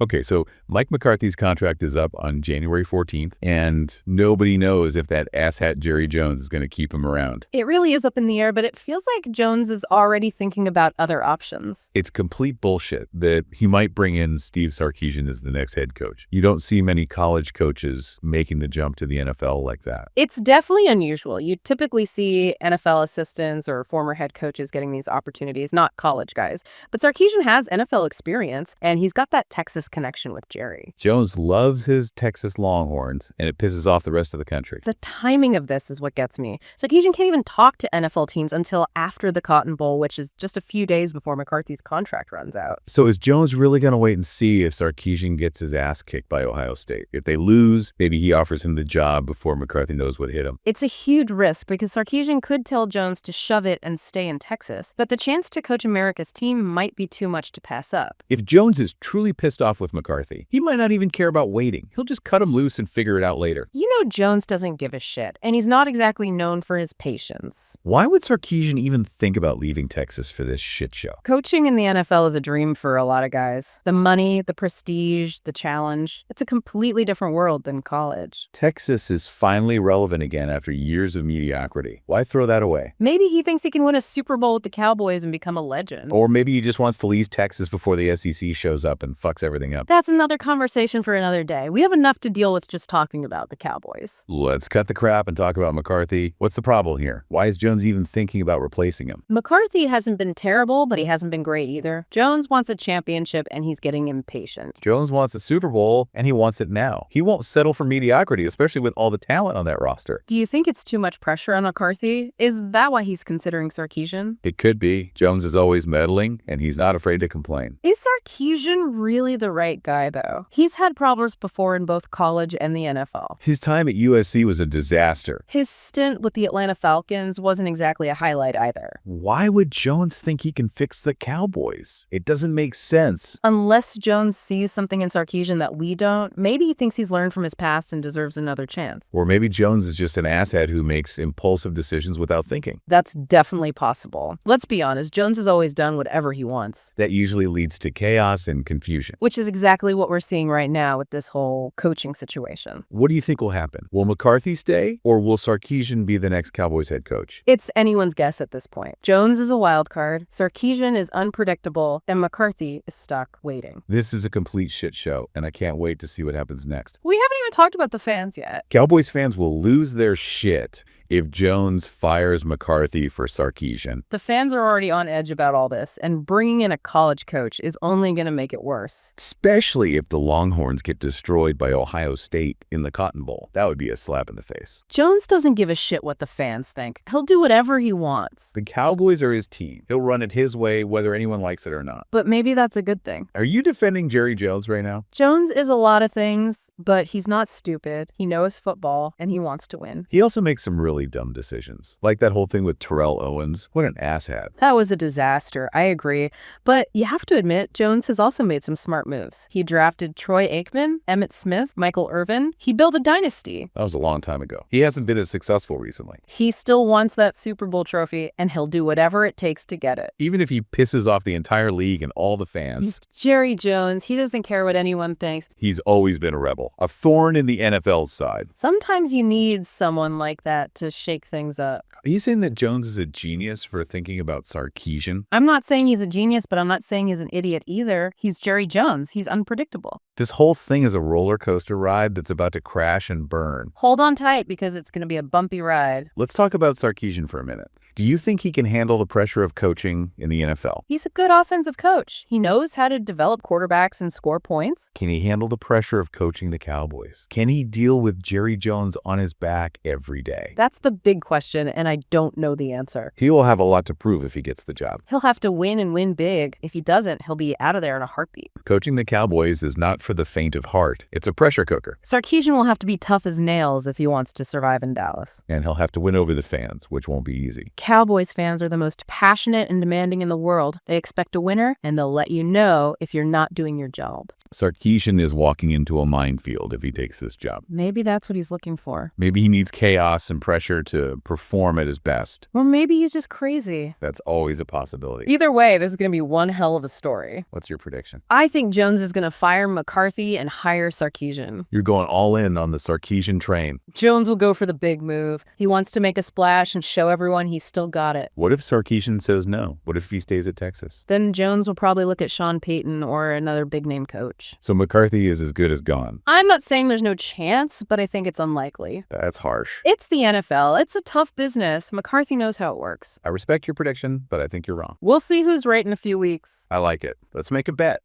Okay, so Mike McCarthy's contract is up on January 14th, and nobody knows if that asshat Jerry Jones is going to keep him around. It really is up in the air, but it feels like Jones is already thinking about other options. It's complete bullshit that he might bring in Steve Sarkisian as the next head coach. You don't see many college coaches making the jump to the NFL like that. It's definitely unusual. You typically see NFL assistants or former head coaches getting these opportunities, not college guys. But Sarkisian has NFL experience, and he's got that Texas connection with Jerry. Jones loves his Texas Longhorns, and it pisses off the rest of the country. The timing of this is what gets me. Sarkisian can't even talk to NFL teams until after the Cotton Bowl, which is just a few days before McCarthy's contract runs out. So is Jones really going to wait and see if Sarkisian gets his ass kicked by Ohio State? If they lose, maybe he offers him the job before McCarthy knows what hit him. It's a huge risk because Sarkisian could tell Jones to shove it and stay in Texas, but the chance to coach America's team might be too much to pass up. If Jones is truly pissed off with McCarthy, he might not even care about waiting. He'll just cut him loose and figure it out later. You know Jones doesn't give a shit, and he's not exactly known for his patience. Why would Sarkisian even think about leaving Texas for this shit show? Coaching in the NFL is a dream for a lot of guys. The money, the prestige, the challenge. It's a completely different world than college. Texas is finally relevant again after years of mediocrity. Why throw that away? Maybe he thinks he can win a Super Bowl with the Cowboys and become a legend. Or maybe he just wants to leave Texas before the SEC shows up and fucks everything up. That's another conversation for another day. We have enough to deal with just talking about the Cowboys. Let's cut the crap and talk about McCarthy. What's the problem here? Why is Jones even thinking about replacing him? McCarthy hasn't been terrible, but he hasn't been great either. Jones wants a championship, and he's getting impatient. Jones wants a Super Bowl, and he wants it now. He won't settle for mediocrity, especially with all the talent on that roster. Do you think it's too much pressure on McCarthy? Is that why he's considering Sarkisian? It could be. Jones is always meddling, and he's not afraid to complain. Is Sarkisian really the right guy, though? He's had problems before in both college and the NFL. His time at USC was a disaster. His stint with the Atlanta Falcons wasn't exactly a highlight either. Why would Jones think he can fix the Cowboys? It doesn't make sense. Unless Jones sees something in Sarkisian that we don't, maybe he thinks he's learned from his past and deserves another chance. Or maybe Jones is just an asshat who makes impulsive decisions without thinking. That's definitely possible. Let's be honest, Jones has always done whatever he wants. That usually leads to chaos and confusion. Which is exactly what we're seeing right now with this whole coaching situation. What do you think will happen? Will McCarthy stay, or will Sarkisian be the next Cowboys head coach? It's anyone's guess at this point. Jones is a wild card, Sarkisian is unpredictable, and McCarthy is stuck waiting. This is a complete shit show, and I can't wait to see what happens next. We haven't even talked about the fans yet. Cowboys fans will lose their shit if Jones fires McCarthy for Sarkisian. The fans are already on edge about all this, and bringing in a college coach is only going to make it worse. Especially if the Longhorns get destroyed by Ohio State in the Cotton Bowl. That would be a slap in the face. Jones doesn't give a shit what the fans think. He'll do whatever he wants. The Cowboys are his team. He'll run it his way, whether anyone likes it or not. But maybe that's a good thing. Are you defending Jerry Jones right now? Jones is a lot of things, but he's not stupid. He knows football, and he wants to win. He also makes some really dumb decisions. Like that whole thing with Terrell Owens. What an asshat. That was a disaster, I agree. But you have to admit, Jones has also made some smart moves. He drafted Troy Aikman, Emmitt Smith, Michael Irvin. He built a dynasty. That was a long time ago. He hasn't been as successful recently. He still wants that Super Bowl trophy, and he'll do whatever it takes to get it. Even if he pisses off the entire league and all the fans. Jerry Jones, he doesn't care what anyone thinks. He's always been a rebel. A thorn in the NFL's side. Sometimes you need someone like that to shake things up. Are you saying that Jones is a genius for thinking about Sarkisian? I'm not saying he's a genius, but I'm not saying he's an idiot either. He's Jerry Jones. He's unpredictable. This whole thing is a roller coaster ride that's about to crash and burn. Hold on tight because it's going to be a bumpy ride. Let's talk about Sarkisian for a minute. Do you think he can handle the pressure of coaching in the NFL? He's a good offensive coach. He knows how to develop quarterbacks and score points. Can he handle the pressure of coaching the Cowboys? Can he deal with Jerry Jones on his back every day? That's the big question, and I don't know the answer. He will have a lot to prove if he gets the job. He'll have to win and win big. If he doesn't, he'll be out of there in a heartbeat. Coaching the Cowboys is not for the faint of heart. It's a pressure cooker. Sarkisian will have to be tough as nails if he wants to survive in Dallas. And he'll have to win over the fans, which won't be easy. Cowboys fans are the most passionate and demanding in the world. They expect a winner, and they'll let you know if you're not doing your job. Sarkisian is walking into a minefield if he takes this job. Maybe that's what he's looking for. Maybe he needs chaos and pressure to perform at his best. Or maybe he's just crazy. That's always a possibility. Either way, this is going to be one hell of a story. What's your prediction? I think Jones is going to fire McCarthy and hire Sarkisian. You're going all in on the Sarkisian train. Jones will go for the big move. He wants to make a splash and show everyone he's still got it. What if Sarkisian says no? What if he stays at Texas? Then Jones will probably look at Sean Payton or another big-name coach. So McCarthy is as good as gone. I'm not saying there's no chance, but I think it's unlikely. That's harsh. It's the NFL. It's a tough business. McCarthy knows how it works. I respect your prediction, but I think you're wrong. We'll see who's right in a few weeks. I like it. Let's make a bet.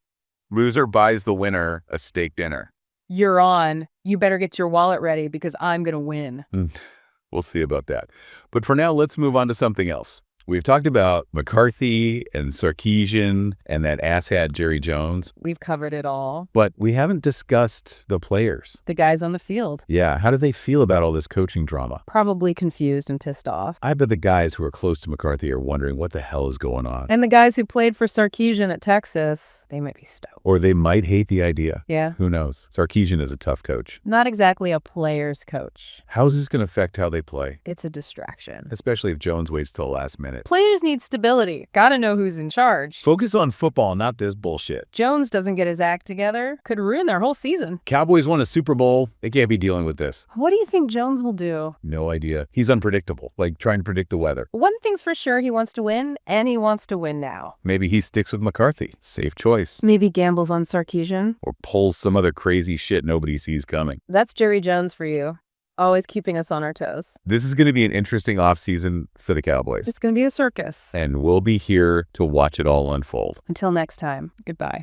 Loser buys the winner a steak dinner. You're on. You better get your wallet ready because I'm going to win. We'll see about that. But for now, let's move on to something else. We've talked about McCarthy and Sarkisian and that asshat Jerry Jones, We've covered it all. but we haven't discussed the players. The guys on the field. Yeah, how do they feel about all this coaching drama? Probably confused and pissed off. I bet the guys who are close to McCarthy are wondering what the hell is going on. And the guys who played for Sarkisian at Texas, they might be stoked. Or they might hate the idea. Yeah. Who knows? Sarkisian is a tough coach. Not exactly a player's coach. How's this going to affect how they play? It's a distraction. Especially if Jones waits till the last minute. Players need stability. Gotta know who's in charge. Focus on football, not this bullshit. Jones doesn't get his act together. Could ruin their whole season. Cowboys won a Super Bowl. They can't be dealing with this. What do you think Jones will do? No idea. He's unpredictable, like trying to predict the weather. One thing's for sure, he wants to win, and he wants to win now. Maybe he sticks with McCarthy. Safe choice. Maybe gambles on Sarkisian. Or pulls some other crazy shit nobody sees coming. That's Jerry Jones for you. Always keeping us on our toes. This is going to be an interesting offseason for the Cowboys. It's going to be a circus. And we'll be here to watch it all unfold. Until next time, goodbye.